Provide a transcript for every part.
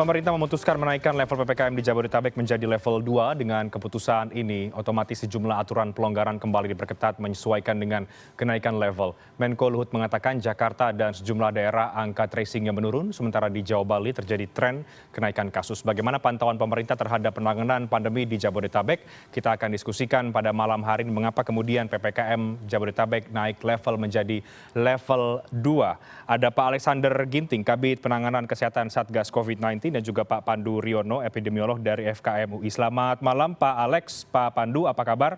Pemerintah memutuskan menaikkan level PPKM di Jabodetabek menjadi level 2. Dengan keputusan ini, otomatis sejumlah aturan pelonggaran kembali diperketat menyesuaikan dengan kenaikan level. Menko Luhut mengatakan Jakarta dan sejumlah daerah angka tracingnya menurun, sementara di Jawa Bali terjadi tren kenaikan kasus. Bagaimana pantauan pemerintah terhadap penanganan pandemi di Jabodetabek? Kita akan diskusikan pada malam hari ini mengapa kemudian PPKM Jabodetabek naik level menjadi level 2. Ada Pak Alexander Ginting, Kabid Penanganan Kesehatan Satgas COVID-19, dan juga Pak Pandu Riono, epidemiolog dari FKM UI. Selamat malam Pak Alex, Pak Pandu, apa kabar?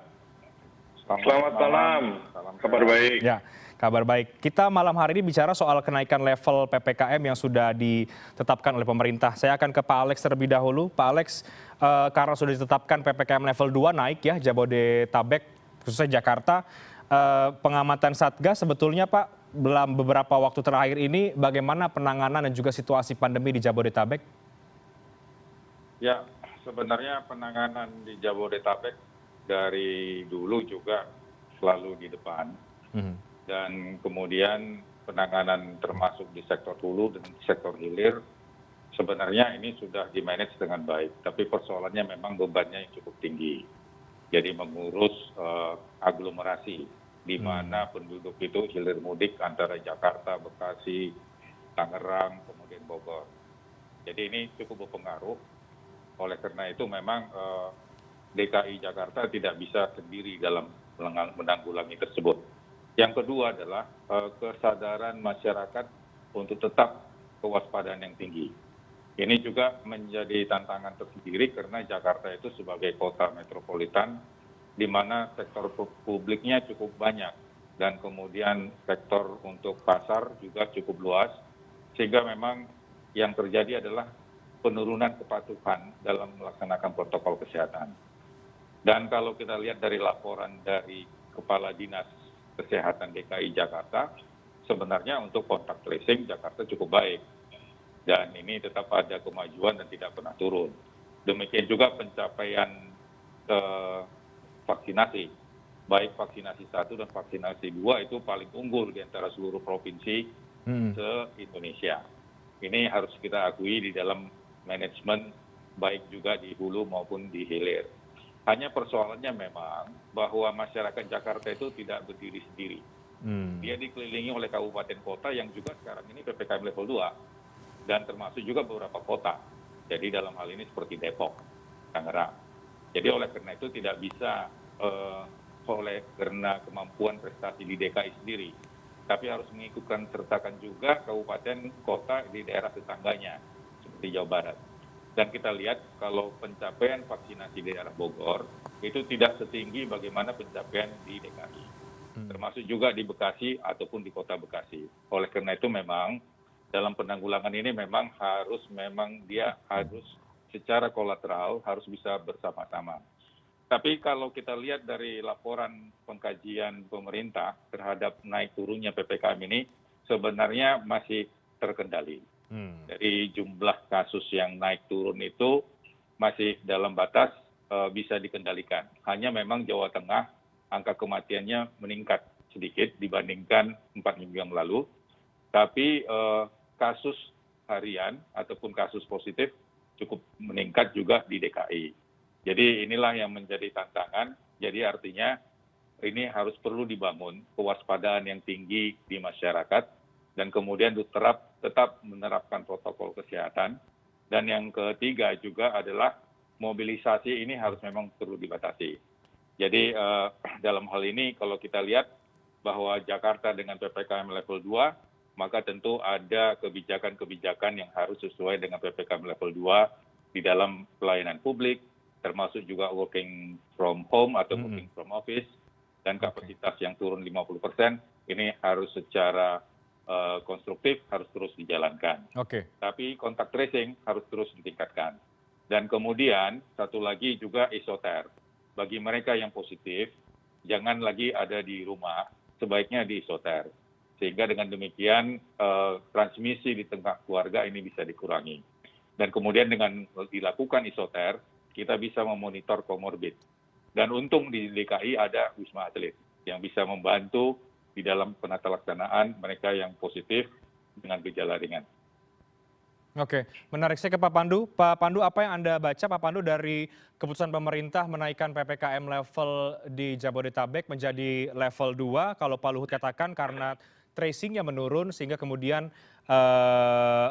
Selamat malam, kabar baik. Ya, kabar baik. Kita malam hari ini bicara soal kenaikan level PPKM yang sudah ditetapkan oleh pemerintah. Saya akan ke Pak Alex terlebih dahulu. Pak Alex, karena sudah ditetapkan PPKM level 2 naik ya, Jabodetabek, khususnya Jakarta. Pengamatan Satgas sebetulnya Pak, dalam beberapa waktu terakhir ini bagaimana penanganan dan juga situasi pandemi di Jabodetabek? Ya, sebenarnya penanganan di Jabodetabek dari dulu juga selalu di depan. Dan kemudian penanganan termasuk di sektor hulu dan sektor hilir, sebenarnya ini sudah di-manage dengan baik. Tapi persoalannya memang bebannya yang cukup tinggi. Jadi mengurus aglomerasi, di mana penduduk itu hilir mudik antara Jakarta, Bekasi, Tangerang, kemudian Bogor. Jadi ini cukup berpengaruh. Oleh karena itu memang DKI Jakarta tidak bisa sendiri dalam menanggulangi tersebut. Yang kedua adalah kesadaran masyarakat untuk tetap kewaspadaan yang tinggi. Ini juga menjadi tantangan tersendiri karena Jakarta itu sebagai kota metropolitan di mana sektor publiknya cukup banyak dan kemudian sektor untuk pasar juga cukup luas, sehingga memang yang terjadi adalah penurunan kepatuhan dalam melaksanakan protokol kesehatan. Dan kalau kita lihat dari laporan dari Kepala Dinas Kesehatan DKI Jakarta, sebenarnya untuk kontak tracing Jakarta cukup baik. Dan ini tetap ada kemajuan dan tidak pernah turun. Demikian juga pencapaian vaksinasi, baik vaksinasi 1 dan vaksinasi 2 itu paling unggul di antara seluruh provinsi se-Indonesia. Ini harus kita akui di dalam manajemen baik juga di hulu maupun di hilir. Hanya persoalannya memang bahwa masyarakat Jakarta itu tidak berdiri sendiri. Dia dikelilingi oleh kabupaten kota yang juga sekarang ini PPKM level 2 dan termasuk juga beberapa kota. Jadi dalam hal ini seperti Depok, Tangerang. Jadi oleh karena itu tidak bisa oleh karena kemampuan prestasi di DKI sendiri, tapi harus mengikutkan sertakan juga kabupaten kota di daerah tetangganya seperti Jawa Barat. Dan kita lihat kalau pencapaian vaksinasi di daerah Bogor itu tidak setinggi bagaimana pencapaian di DKI, termasuk juga di Bekasi ataupun di kota Bekasi. Oleh karena itu memang dalam penanggulangan ini memang harus secara kolateral harus bisa bersama-sama. Tapi kalau kita lihat dari laporan pengkajian pemerintah terhadap naik turunnya PPKM ini sebenarnya masih terkendali. Dari jumlah kasus yang naik turun itu masih dalam batas bisa dikendalikan. Hanya memang Jawa Tengah angka kematiannya meningkat sedikit dibandingkan 4 minggu yang lalu. Tapi kasus harian ataupun kasus positif cukup meningkat juga di DKI. Jadi inilah yang menjadi tantangan. Jadi artinya ini harus perlu dibangun kewaspadaan yang tinggi di masyarakat dan kemudian tetap menerapkan protokol kesehatan. Dan yang ketiga juga adalah mobilisasi ini harus memang perlu dibatasi. Jadi dalam hal ini kalau kita lihat bahwa Jakarta dengan PPKM level 2, maka tentu ada kebijakan-kebijakan yang harus sesuai dengan PPKM level 2 di dalam pelayanan publik, termasuk juga working from home atau working from office, dan kapasitas yang turun 50%, ini harus secara konstruktif, harus terus dijalankan. Tapi kontak tracing harus terus ditingkatkan. Dan kemudian satu lagi juga isoter. Bagi mereka yang positif, jangan lagi ada di rumah, sebaiknya di isoter. Sehingga dengan demikian transmisi di tengah keluarga ini bisa dikurangi. Dan kemudian dengan dilakukan isoter, kita bisa memonitor komorbid. Dan untung di DKI ada Wisma Atlet yang bisa membantu di dalam penata laksanaan mereka yang positif dengan gejala ringan. Oke, menarik. Saya ke Pak Pandu. Pak Pandu, apa yang Anda baca, Pak Pandu, dari keputusan pemerintah menaikkan PPKM level di Jabodetabek menjadi level 2? Kalau Pak Luhut katakan karena tracingnya menurun sehingga kemudian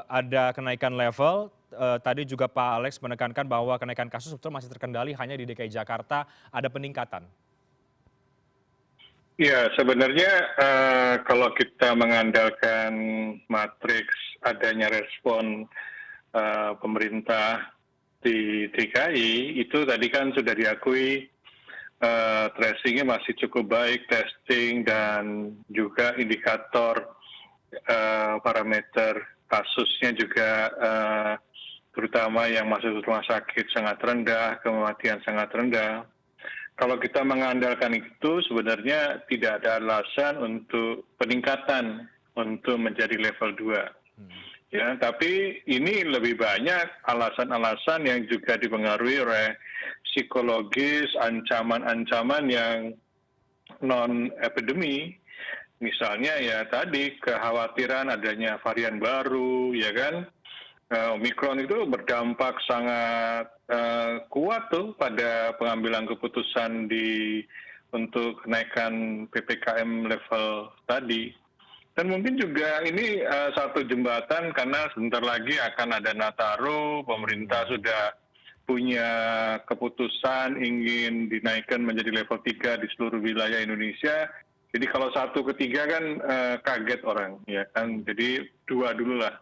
ada kenaikan level. Tadi juga Pak Alex menekankan bahwa kenaikan kasus sebetulnya masih terkendali, hanya di DKI Jakarta ada peningkatan. Ya, sebenarnya kalau kita mengandalkan matriks adanya respon pemerintah di DKI, itu tadi kan sudah diakui tracingnya masih cukup baik, testing dan juga indikator parameter kasusnya juga terutama yang masuk ke rumah sakit sangat rendah, kematian sangat rendah. Kalau kita mengandalkan itu sebenarnya tidak ada alasan untuk peningkatan untuk menjadi level 2. Ya, tapi ini lebih banyak alasan-alasan yang juga dipengaruhi oleh psikologis, ancaman-ancaman yang non-epidemi. Misalnya ya tadi kekhawatiran adanya varian baru, ya kan? Omikron itu berdampak sangat kuat tuh pada pengambilan keputusan untuk kenaikan PPKM level tadi. Dan mungkin juga ini satu jembatan karena sebentar lagi akan ada Nataru, pemerintah sudah punya keputusan ingin dinaikkan menjadi level 3 di seluruh wilayah Indonesia. Jadi kalau 1 ke 3 kan kaget orang, ya kan. Jadi 2 dulu lah.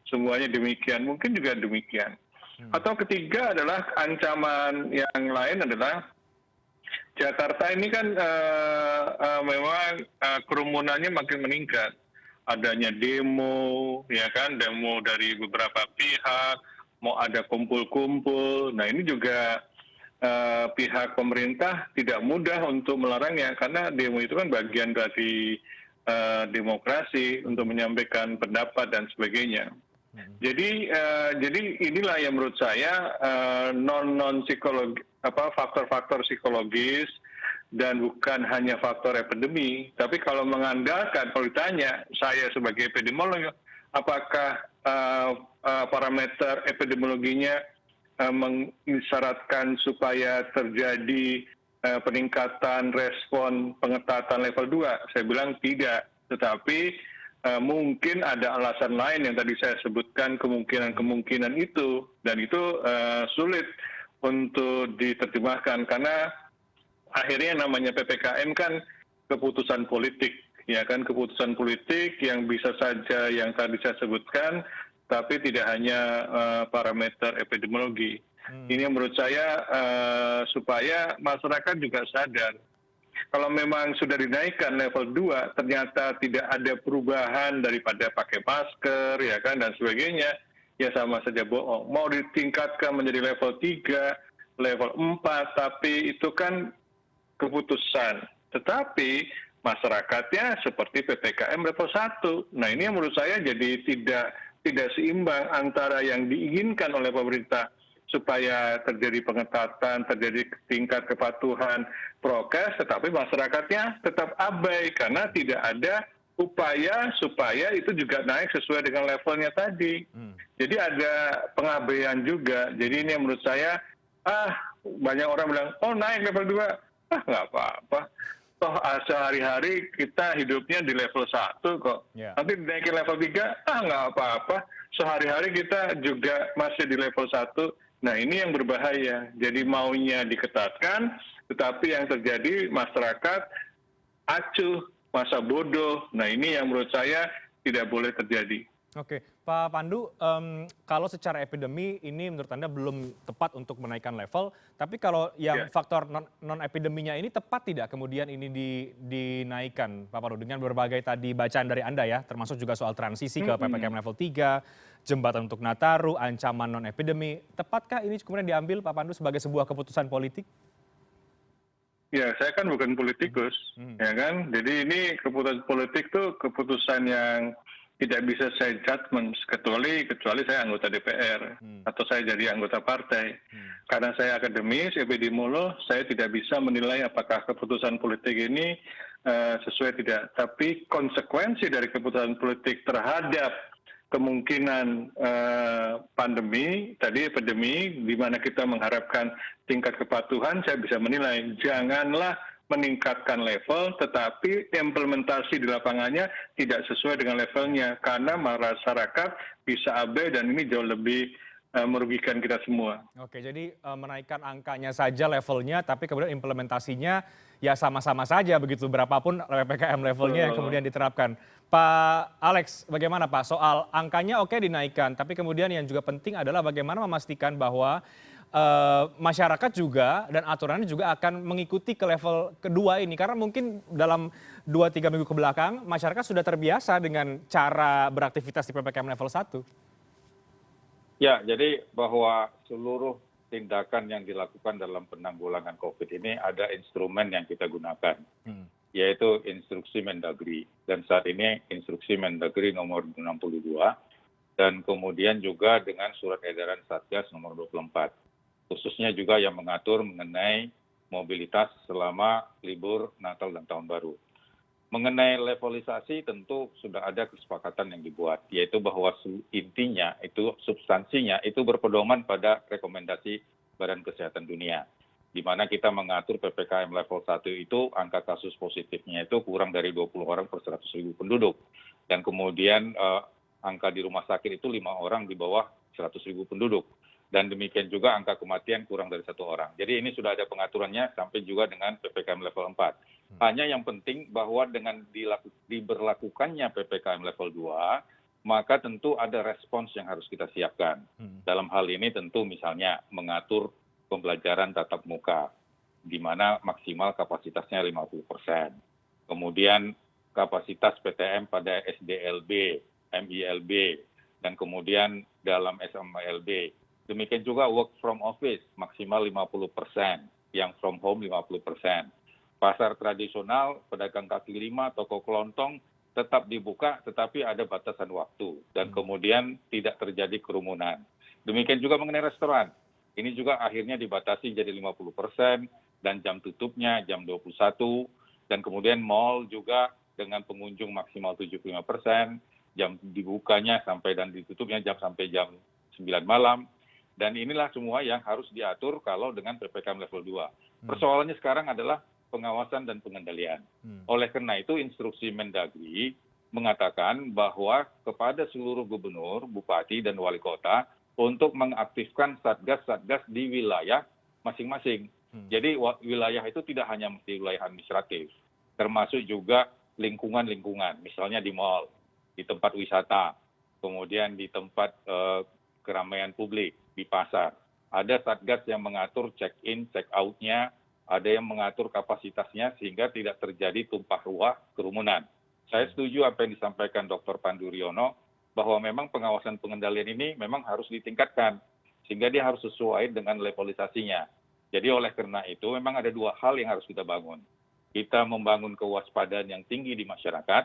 Semuanya demikian, mungkin juga demikian. Atau ketiga adalah ancaman yang lain adalah Jakarta ini kan memang kerumunannya makin meningkat. Adanya demo, ya kan, demo dari beberapa pihak, mau ada kumpul-kumpul. Nah ini juga pihak pemerintah tidak mudah untuk melarangnya karena demo itu kan bagian dari demokrasi untuk menyampaikan pendapat dan sebagainya. Jadi inilah yang menurut saya faktor-faktor psikologis dan bukan hanya faktor epidemi. Tapi kalau mengandalkan, kalau ditanya saya sebagai epidemiolog, apakah parameter epidemiologinya mengisyaratkan supaya terjadi peningkatan respon pengetatan level 2? Saya bilang tidak, tetapi mungkin ada alasan lain yang tadi saya sebutkan, kemungkinan-kemungkinan itu, dan itu sulit untuk diterjemahkan karena akhirnya namanya PPKM kan keputusan politik, ya kan, keputusan politik yang bisa saja yang tadi saya sebutkan, tapi tidak hanya parameter epidemiologi. Ini menurut saya supaya masyarakat juga sadar. Kalau memang sudah dinaikkan level 2, ternyata tidak ada perubahan daripada pakai masker, ya kan, dan sebagainya, ya sama saja bohong. Mau ditingkatkan menjadi level 3, level 4, tapi itu kan keputusan. Tetapi masyarakatnya seperti PPKM level 1. Nah ini yang menurut saya jadi tidak seimbang antara yang diinginkan oleh pemerintah supaya terjadi pengetatan, terjadi tingkat kepatuhan prokes, tetapi masyarakatnya tetap abai karena tidak ada upaya supaya itu juga naik sesuai dengan levelnya tadi. Jadi ada pengabaian juga. Jadi ini yang menurut saya, banyak orang bilang, oh naik level 2, nggak apa-apa. Toh sehari-hari kita hidupnya di level 1 kok. Nanti dinaikin level 3, nggak apa-apa. Sehari-hari kita juga masih di level 1. Nah ini yang berbahaya. Jadi maunya diketatkan, tetapi yang terjadi masyarakat acuh, masa bodoh. Nah ini yang menurut saya tidak boleh terjadi. Oke, Pak Pandu, kalau secara epidemi ini menurut Anda belum tepat untuk menaikkan level, tapi kalau yang faktor non-epideminya ini tepat tidak kemudian ini dinaikkan, Pak Pandu, dengan berbagai tadi bacaan dari Anda ya, termasuk juga soal transisi ke PPKM level 3, jembatan untuk Nataru, ancaman non-epidemi, tepatkah ini kemudian diambil, Pak Pandu, sebagai sebuah keputusan politik? Ya, saya kan bukan politikus, ya kan. Jadi ini keputusan politik tuh keputusan yang tidak bisa saya judgment kecuali saya anggota DPR atau saya jadi anggota partai. Karena saya akademis, epidemiolog, saya tidak bisa menilai apakah keputusan politik ini sesuai tidak. Tapi konsekuensi dari keputusan politik terhadap kemungkinan pandemi, tadi epidemi, di mana kita mengharapkan tingkat kepatuhan, saya bisa menilai janganlah meningkatkan level, tetapi implementasi di lapangannya tidak sesuai dengan levelnya, karena masyarakat bisa abai dan ini jauh lebih merugikan kita semua. Oke, jadi menaikkan angkanya saja levelnya, tapi kemudian implementasinya ya sama-sama saja begitu, berapapun PPKM levelnya yang kemudian diterapkan. Pak Alex, bagaimana Pak soal angkanya oke dinaikkan, tapi kemudian yang juga penting adalah bagaimana memastikan bahwa masyarakat juga dan aturannya juga akan mengikuti ke level kedua ini. Karena mungkin dalam 2-3 minggu kebelakang masyarakat sudah terbiasa dengan cara beraktivitas di PPKM level 1. Ya, jadi bahwa seluruh tindakan yang dilakukan dalam penanggulangan COVID ini ada instrumen yang kita gunakan, yaitu instruksi Mendagri. Dan saat ini instruksi Mendagri nomor 62, dan kemudian juga dengan surat edaran Satgas nomor 24. Khususnya juga yang mengatur mengenai mobilitas selama libur Natal dan Tahun Baru. Mengenai levelisasi tentu sudah ada kesepakatan yang dibuat, yaitu bahwa intinya itu substansinya itu berpedoman pada rekomendasi Badan Kesehatan Dunia, di mana kita mengatur PPKM level 1 itu angka kasus positifnya itu kurang dari 20 orang per 100.000 penduduk. Dan kemudian angka di rumah sakit itu 5 orang di bawah 100.000 penduduk. Dan demikian juga angka kematian kurang dari 1 orang. Jadi ini sudah ada pengaturannya sampai juga dengan PPKM level 4. Hanya yang penting bahwa dengan diberlakukannya PPKM level 2, maka tentu ada respons yang harus kita siapkan. Dalam hal ini tentu misalnya mengatur pembelajaran tatap muka, di mana maksimal kapasitasnya 50%. Kemudian kapasitas PTM pada SDLB, MILB, dan kemudian dalam SMLB. Demikian juga work from office maksimal 50%, yang from home 50%. Pasar tradisional, pedagang kaki lima, toko kelontong tetap dibuka tetapi ada batasan waktu dan kemudian tidak terjadi kerumunan. Demikian juga mengenai restoran. Ini juga akhirnya dibatasi jadi 50% dan jam tutupnya jam 21, dan kemudian mal juga dengan pengunjung maksimal 75%, jam dibukanya sampai dan ditutupnya sampai jam 9 malam. Dan inilah semua yang harus diatur kalau dengan PPKM level 2. Persoalannya sekarang adalah pengawasan dan pengendalian. Oleh karena itu instruksi Mendagri mengatakan bahwa kepada seluruh gubernur, bupati, dan wali kota untuk mengaktifkan satgas-satgas di wilayah masing-masing. Jadi wilayah itu tidak hanya mesti wilayah administratif, termasuk juga lingkungan-lingkungan, misalnya di mal, di tempat wisata, kemudian di tempat keramaian publik, di pasar. Ada satgas yang mengatur check-in, check-out-nya, ada yang mengatur kapasitasnya sehingga tidak terjadi tumpah ruah kerumunan. Saya setuju apa yang disampaikan Dr. Pandu Riono, bahwa memang pengawasan pengendalian ini memang harus ditingkatkan, sehingga dia harus sesuai dengan levelisasinya. Jadi oleh karena itu memang ada 2 hal yang harus kita bangun. Kita membangun kewaspadaan yang tinggi di masyarakat,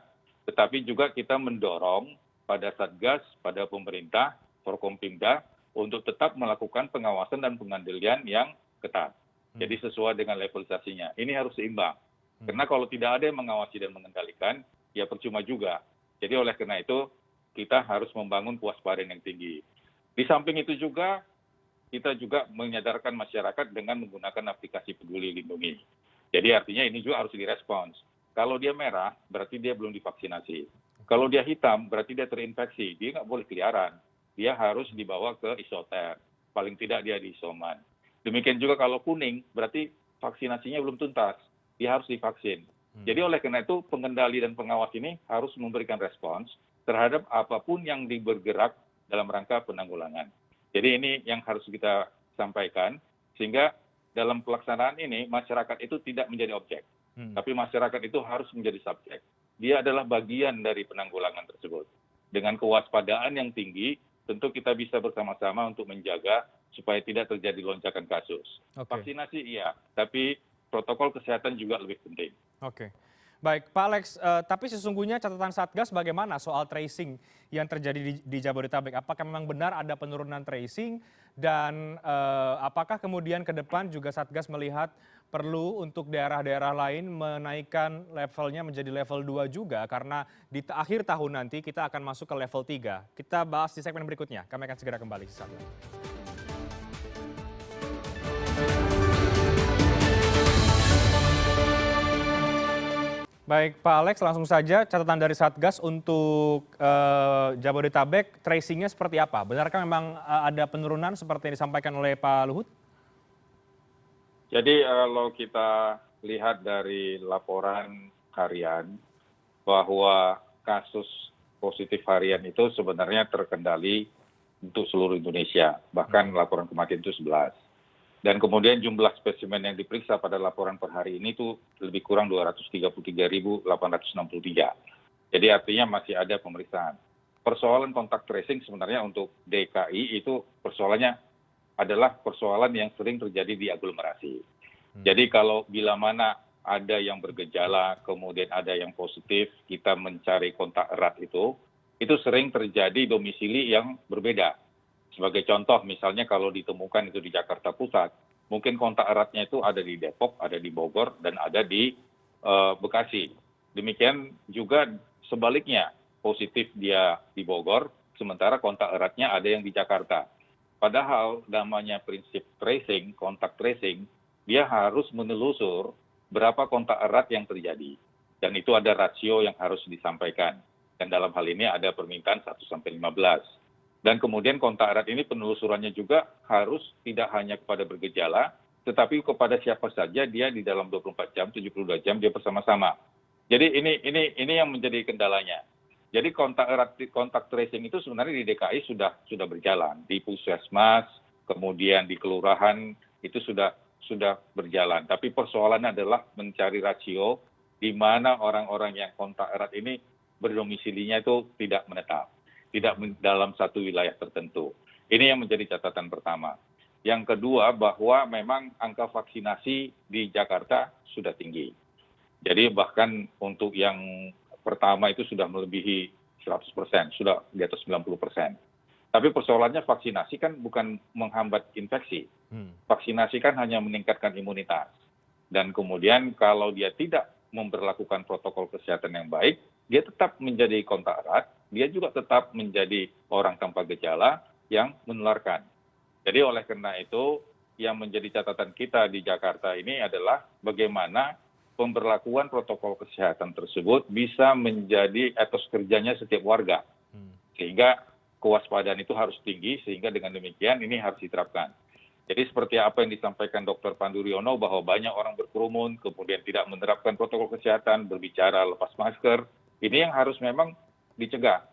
tetapi juga kita mendorong pada Satgas, pada pemerintah, Forkompimda, untuk tetap melakukan pengawasan dan pengendalian yang ketat. Jadi sesuai dengan levelisasinya. Ini harus seimbang. Karena kalau tidak ada yang mengawasi dan mengendalikan, ya percuma juga. Jadi oleh karena itu, kita harus membangun kewaspadaan yang tinggi. Di samping itu juga, kita juga menyadarkan masyarakat dengan menggunakan aplikasi Peduli Lindungi. Jadi artinya ini juga harus direspons. Kalau dia merah, berarti dia belum divaksinasi. Kalau dia hitam, berarti dia terinfeksi. Dia nggak boleh keliaran. Dia harus dibawa ke isoter. Paling tidak dia di isoman. Demikian juga kalau kuning, berarti vaksinasinya belum tuntas. Dia harus divaksin. Jadi oleh karena itu, pengendali dan pengawas ini harus memberikan respons terhadap apapun yang bergerak dalam rangka penanggulangan. Jadi ini yang harus kita sampaikan, sehingga dalam pelaksanaan ini, masyarakat itu tidak menjadi objek. Tapi masyarakat itu harus menjadi subjek. Dia adalah bagian dari penanggulangan tersebut. Dengan kewaspadaan yang tinggi, tentu kita bisa bersama-sama untuk menjaga supaya tidak terjadi lonjakan kasus. Vaksinasi iya, tapi protokol kesehatan juga lebih penting. Oke. Baik, Pak Alex, tapi sesungguhnya catatan Satgas bagaimana soal tracing yang terjadi di Jabodetabek? Apakah memang benar ada penurunan tracing dan apakah kemudian ke depan juga Satgas melihat perlu untuk daerah-daerah lain menaikkan levelnya menjadi level 2 juga karena di akhir tahun nanti kita akan masuk ke level 3. Kita bahas di segmen berikutnya. Kami akan segera kembali sesaat lagi. Baik, Pak Alex, langsung saja catatan dari Satgas untuk Jabodetabek, tracingnya seperti apa? Benarkah memang ada penurunan seperti yang disampaikan oleh Pak Luhut? Jadi kalau kita lihat dari laporan harian bahwa kasus positif harian itu sebenarnya terkendali untuk seluruh Indonesia, bahkan laporan kematian itu 11. Dan kemudian jumlah spesimen yang diperiksa pada laporan per hari ini itu lebih kurang 233.863. Jadi artinya masih ada pemeriksaan. Persoalan kontak tracing sebenarnya untuk DKI itu persoalannya adalah persoalan yang sering terjadi di aglomerasi. Jadi kalau bila mana ada yang bergejala, kemudian ada yang positif, kita mencari kontak erat itu sering terjadi domisili yang berbeda. Sebagai contoh, misalnya kalau ditemukan itu di Jakarta Pusat, mungkin kontak eratnya itu ada di Depok, ada di Bogor, dan ada di Bekasi. Demikian juga sebaliknya, positif dia di Bogor, sementara kontak eratnya ada yang di Jakarta. Padahal namanya prinsip tracing, kontak tracing, dia harus menelusur berapa kontak erat yang terjadi. Dan itu ada rasio yang harus disampaikan. Dan dalam hal ini ada permintaan 1-15. Dan kemudian kontak erat ini penelusurannya juga harus tidak hanya kepada bergejala, tetapi kepada siapa saja dia di dalam 24 jam, 72 jam dia bersama-sama. Jadi ini yang menjadi kendalanya. Jadi kontak tracing itu sebenarnya di DKI sudah berjalan. Di Puskesmas, kemudian di kelurahan itu sudah berjalan. Tapi persoalannya adalah mencari rasio di mana orang-orang yang kontak erat ini berdomisilinya itu tidak menetap, tidak dalam satu wilayah tertentu. Ini yang menjadi catatan pertama. Yang kedua, bahwa memang angka vaksinasi di Jakarta sudah tinggi. Jadi bahkan untuk yang pertama itu sudah melebihi 100%, sudah di atas 90%. Tapi persoalannya vaksinasi kan bukan menghambat infeksi. Vaksinasi kan hanya meningkatkan imunitas. Dan kemudian kalau dia tidak memberlakukan protokol kesehatan yang baik, dia tetap menjadi kontak erat, dia juga tetap menjadi orang tanpa gejala yang menularkan. Jadi oleh karena itu, yang menjadi catatan kita di Jakarta ini adalah bagaimana pemberlakuan protokol kesehatan tersebut bisa menjadi etos kerjanya setiap warga. Sehingga kewaspadaan itu harus tinggi, sehingga dengan demikian ini harus diterapkan. Jadi seperti apa yang disampaikan Dr. Pandu Riono bahwa banyak orang berkerumun, kemudian tidak menerapkan protokol kesehatan, berbicara lepas masker, ini yang harus memang dicegah.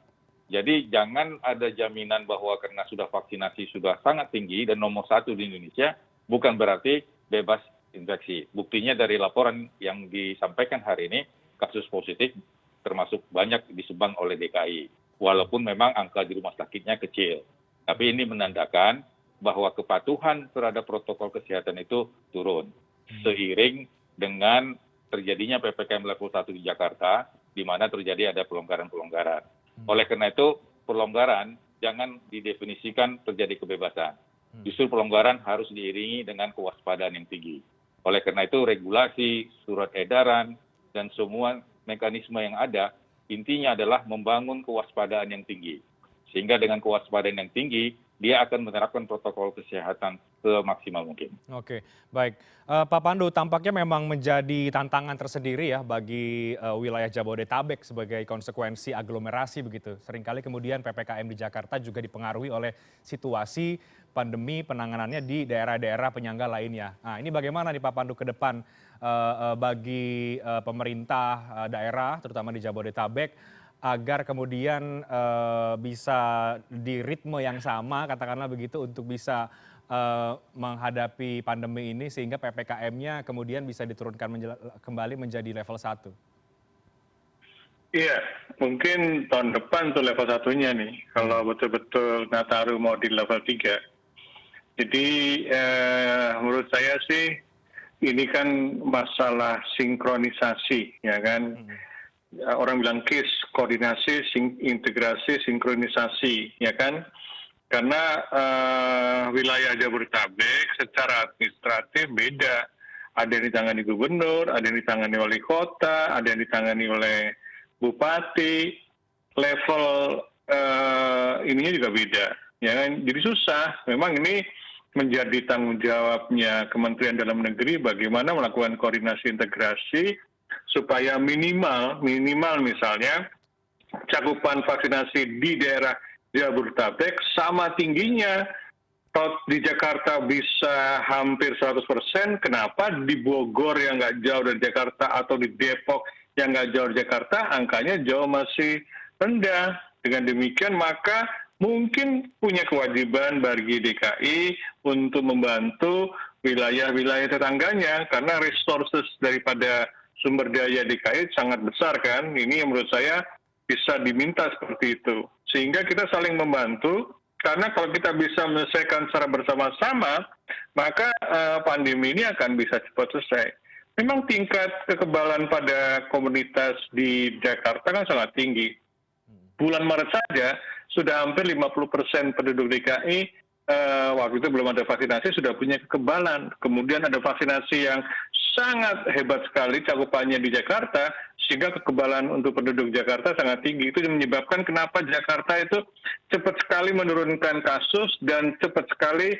Jadi jangan ada jaminan bahwa karena sudah vaksinasi sudah sangat tinggi dan nomor 1 di Indonesia, bukan berarti bebas infeksi. Buktinya dari laporan yang disampaikan hari ini, kasus positif termasuk banyak disebang oleh DKI. Walaupun memang angka di rumah sakitnya kecil. Tapi ini menandakan bahwa kepatuhan terhadap protokol kesehatan itu turun. Seiring dengan terjadinya PPKM level 1 di Jakarta, di mana terjadi ada pelonggaran-pelonggaran. Oleh karena itu, pelonggaran jangan didefinisikan terjadi kebebasan. Justru pelonggaran harus diiringi dengan kewaspadaan yang tinggi. Oleh karena itu, regulasi, surat edaran, dan semua mekanisme yang ada, intinya adalah membangun kewaspadaan yang tinggi. Sehingga dengan kewaspadaan yang tinggi, dia akan menerapkan protokol kesehatan semaksimal mungkin. Oke, baik. Pak Pandu, tampaknya memang menjadi tantangan tersendiri ya bagi wilayah Jabodetabek sebagai konsekuensi aglomerasi begitu. Seringkali kemudian PPKM di Jakarta juga dipengaruhi oleh situasi pandemi penanganannya di daerah-daerah penyangga lainnya. Nah, ini bagaimana nih Pak Pandu ke depan bagi pemerintah daerah, terutama di Jabodetabek, agar kemudian bisa di ritme yang sama, katakanlah begitu, untuk bisa menghadapi pandemi ini sehingga PPKM-nya kemudian bisa diturunkan kembali menjadi level 1? Iya, mungkin tahun depan tuh level 1-nya nih, kalau betul-betul Nataru mau di level 3. Jadi menurut saya sih ini kan masalah sinkronisasi, ya kan? Orang bilang KIS, koordinasi, integrasi, sinkronisasi, ya kan? Karena wilayah Jabodetabek secara administratif beda. Ada yang ditangani gubernur, ada yang ditangani wali kota, ada yang ditangani oleh bupati. Level ininya juga beda. Ya kan? Jadi susah. Memang ini menjadi tanggung jawabnya Kementerian Dalam Negeri bagaimana melakukan koordinasi integrasi supaya minimal misalnya cakupan vaksinasi di daerah Jabodetabek sama tingginya. Kalau di Jakarta bisa hampir 100%, kenapa di Bogor yang nggak jauh dari Jakarta atau di Depok yang nggak jauh dari Jakarta angkanya jauh masih rendah. Dengan demikian maka mungkin punya kewajiban bagi DKI untuk membantu wilayah-wilayah tetangganya karena resources daripada sumber daya DKI sangat besar kan. Ini yang menurut saya bisa diminta seperti itu. Sehingga kita saling membantu karena kalau kita bisa menyelesaikan secara bersama-sama maka pandemi ini akan bisa cepat selesai. Memang tingkat kekebalan pada komunitas di Jakarta kan sangat tinggi. Bulan Maret saja sudah hampir 50% penduduk DKI waktu itu belum ada vaksinasi sudah punya kekebalan. Kemudian ada vaksinasi yang sangat hebat sekali cakupannya di Jakarta sehingga kekebalan untuk penduduk Jakarta sangat tinggi. Itu menyebabkan kenapa Jakarta itu cepat sekali menurunkan kasus dan cepat sekali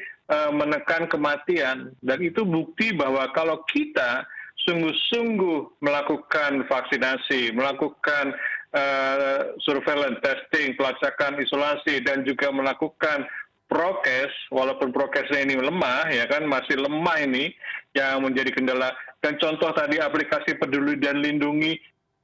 menekan kematian. Dan itu bukti bahwa kalau kita sungguh-sungguh melakukan vaksinasi, melakukan surveillance testing, pelacakan isolasi, dan juga melakukan prokes, walaupun prokesnya ini lemah, ya kan masih lemah ini yang menjadi kendala. Dan contoh tadi aplikasi Peduli dan Lindungi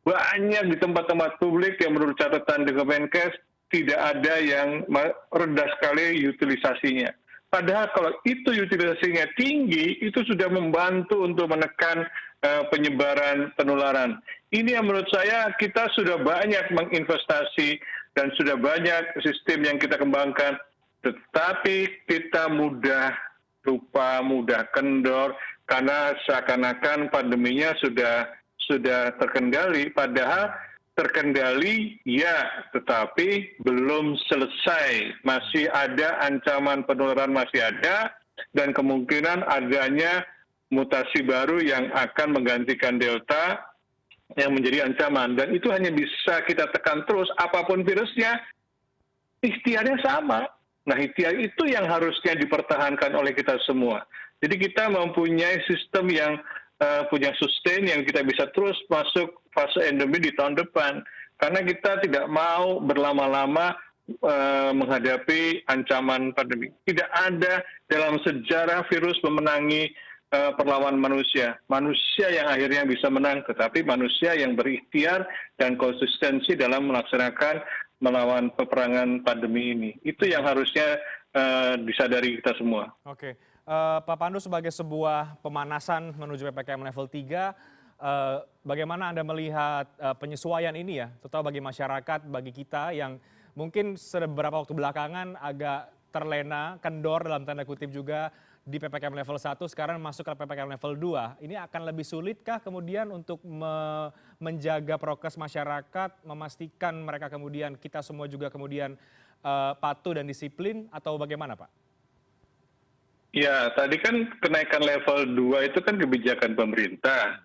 banyak di tempat-tempat publik yang menurut catatan di Kemenkes tidak ada yang rendah sekali utilisasinya. Padahal kalau itu utilisasinya tinggi, itu sudah membantu untuk menekan penyebaran penularan. Ini yang menurut saya kita sudah banyak menginvestasi dan sudah banyak sistem yang kita kembangkan, tetapi kita mudah lupa, mudah kendor karena seakan-akan pandeminya sudah terkendali. Padahal terkendali ya, tetapi belum selesai. Masih ada ancaman penularan, masih ada, dan kemungkinan adanya mutasi baru yang akan menggantikan Delta yang menjadi ancaman. Dan itu hanya bisa kita tekan terus, apapun virusnya, ikhtiarnya sama. Nah, ikhtiar itu yang harusnya dipertahankan oleh kita semua. Jadi kita mempunyai sistem yang punya sustain yang kita bisa terus masuk fase endemi di tahun depan. Karena kita tidak mau berlama-lama menghadapi ancaman pandemi. Tidak ada dalam sejarah virus memenangi perlawan manusia. Manusia yang akhirnya bisa menang, tetapi manusia yang berikhtiar dan konsistensi dalam melaksanakan melawan peperangan pandemi ini. Itu yang harusnya disadari kita semua. Oke. Pak Pandu, sebagai sebuah pemanasan menuju PPKM level 3, bagaimana Anda melihat penyesuaian ini ya, terutama bagi masyarakat, bagi kita yang mungkin beberapa waktu belakangan agak terlena, kendor dalam tanda kutip juga di PPKM level 1, sekarang masuk ke PPKM level 2. Ini akan lebih sulitkah kemudian untuk menjaga prokes masyarakat, memastikan mereka kemudian, kita semua juga kemudian patuh dan disiplin, atau bagaimana Pak? Ya, tadi kan kenaikan level 2 itu kan kebijakan pemerintah.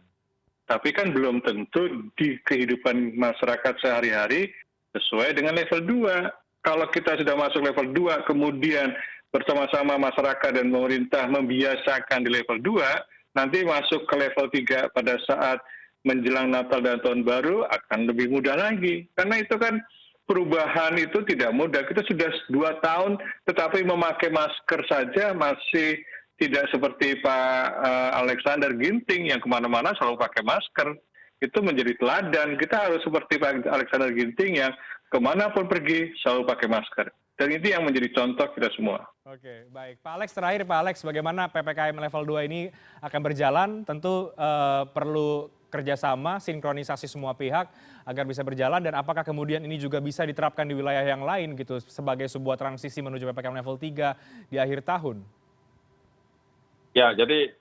Tapi kan belum tentu di kehidupan masyarakat sehari-hari sesuai dengan level 2. Kalau kita sudah masuk level 2, kemudian bersama-sama masyarakat dan pemerintah membiasakan di level 2, nanti masuk ke level 3 pada saat menjelang Natal dan Tahun Baru akan lebih mudah lagi. Karena itu kan perubahan itu tidak mudah. Kita sudah 2 tahun, tetapi memakai masker saja masih tidak seperti Pak Alexander Ginting yang kemana-mana selalu pakai masker. Itu menjadi teladan. Kita harus seperti Pak Alexander Ginting yang kemanapun pergi selalu pakai masker. Dan itu yang menjadi contoh kita semua. Oke, baik. Pak Alex, terakhir Pak Alex, bagaimana PPKM level 2 ini akan berjalan? Tentu perlu kerjasama, sinkronisasi semua pihak agar bisa berjalan, dan apakah kemudian ini juga bisa diterapkan di wilayah yang lain gitu sebagai sebuah transisi menuju PPKM level 3 di akhir tahun? Ya, jadi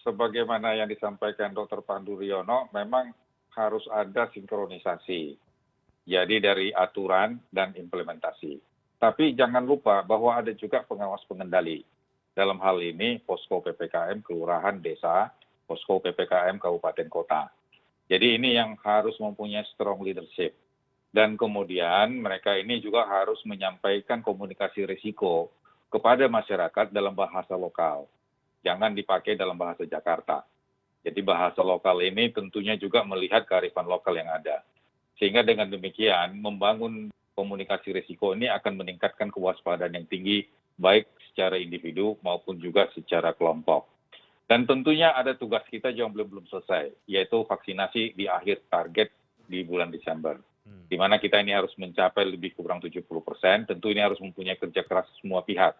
sebagaimana yang disampaikan Dr. Pandu Riono, memang harus ada sinkronisasi. Jadi dari aturan dan implementasi. Tapi jangan lupa bahwa ada juga pengawas pengendali. Dalam hal ini posko PPKM, kelurahan, desa, posko PPKM kabupaten kota. Jadi ini yang harus mempunyai strong leadership. Dan kemudian mereka ini juga harus menyampaikan komunikasi risiko kepada masyarakat dalam bahasa lokal. Jangan dipakai dalam bahasa Jakarta. Jadi bahasa lokal ini tentunya juga melihat kearifan lokal yang ada. Sehingga dengan demikian membangun komunikasi risiko ini akan meningkatkan kewaspadaan yang tinggi baik secara individu maupun juga secara kelompok. Dan tentunya ada tugas kita yang belum selesai, yaitu vaksinasi di akhir target di bulan Desember. Di mana kita ini harus mencapai lebih kurang 70%, tentu ini harus mempunyai kerja keras semua pihak.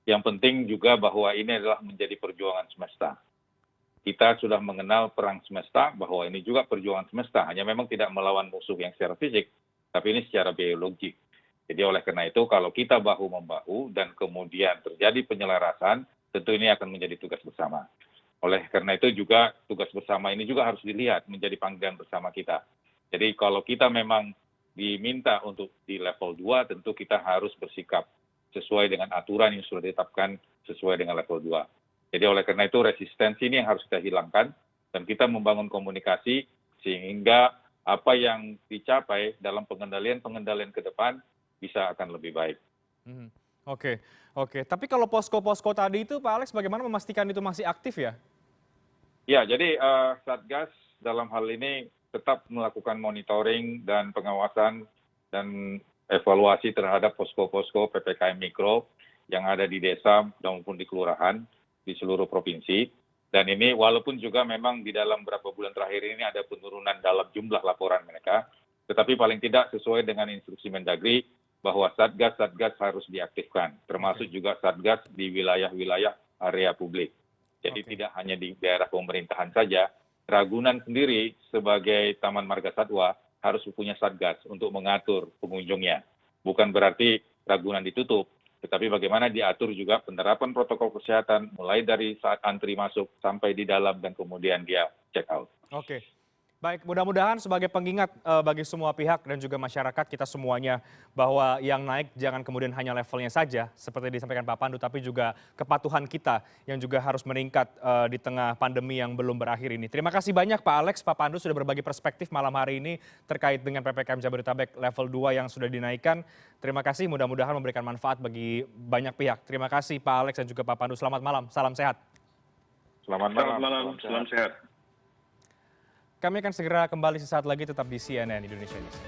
Yang penting juga bahwa ini adalah menjadi perjuangan semesta. Kita sudah mengenal perang semesta, bahwa ini juga perjuangan semesta, hanya memang tidak melawan musuh yang secara fisik, tapi ini secara biologik. Jadi oleh karena itu, kalau kita bahu-membahu dan kemudian terjadi penyelarasan, tentu ini akan menjadi tugas bersama. Oleh karena itu juga tugas bersama ini juga harus dilihat menjadi panggilan bersama kita. Jadi kalau kita memang diminta untuk di level 2, tentu kita harus bersikap sesuai dengan aturan yang sudah ditetapkan sesuai dengan level 2. Jadi oleh karena itu resistensi ini yang harus kita hilangkan dan kita membangun komunikasi sehingga apa yang dicapai dalam pengendalian ke depan bisa akan lebih baik. Oke, oke. Tapi kalau posko-posko tadi itu Pak Alex bagaimana memastikan itu masih aktif ya? Ya, jadi Satgas dalam hal ini tetap melakukan monitoring dan pengawasan dan evaluasi terhadap posko-posko PPKM Mikro yang ada di desa maupun di kelurahan di seluruh provinsi. Dan ini walaupun juga memang di dalam beberapa bulan terakhir ini ada penurunan dalam jumlah laporan mereka, tetapi paling tidak sesuai dengan instruksi Mendagri bahwa Satgas harus diaktifkan, termasuk juga Satgas di wilayah-wilayah area publik. Jadi tidak hanya di daerah pemerintahan saja, Ragunan sendiri sebagai Taman Marga Satwa harus punya Satgas untuk mengatur pengunjungnya. Bukan berarti Ragunan ditutup, tetapi bagaimana diatur juga penerapan protokol kesehatan mulai dari saat antri masuk sampai di dalam dan kemudian dia check out. Oke. Baik, mudah-mudahan sebagai pengingat bagi semua pihak dan juga masyarakat kita semuanya bahwa yang naik jangan kemudian hanya levelnya saja seperti disampaikan Pak Pandu, tapi juga kepatuhan kita yang juga harus meningkat di tengah pandemi yang belum berakhir ini. Terima kasih banyak Pak Alex, Pak Pandu sudah berbagi perspektif malam hari ini terkait dengan PPKM Jabodetabek level 2 yang sudah dinaikkan. Terima kasih, mudah-mudahan memberikan manfaat bagi banyak pihak. Terima kasih Pak Alex dan juga Pak Pandu. Selamat malam, salam sehat. Selamat malam, salam sehat. Kami akan segera kembali sesaat lagi tetap di CNN Indonesia News.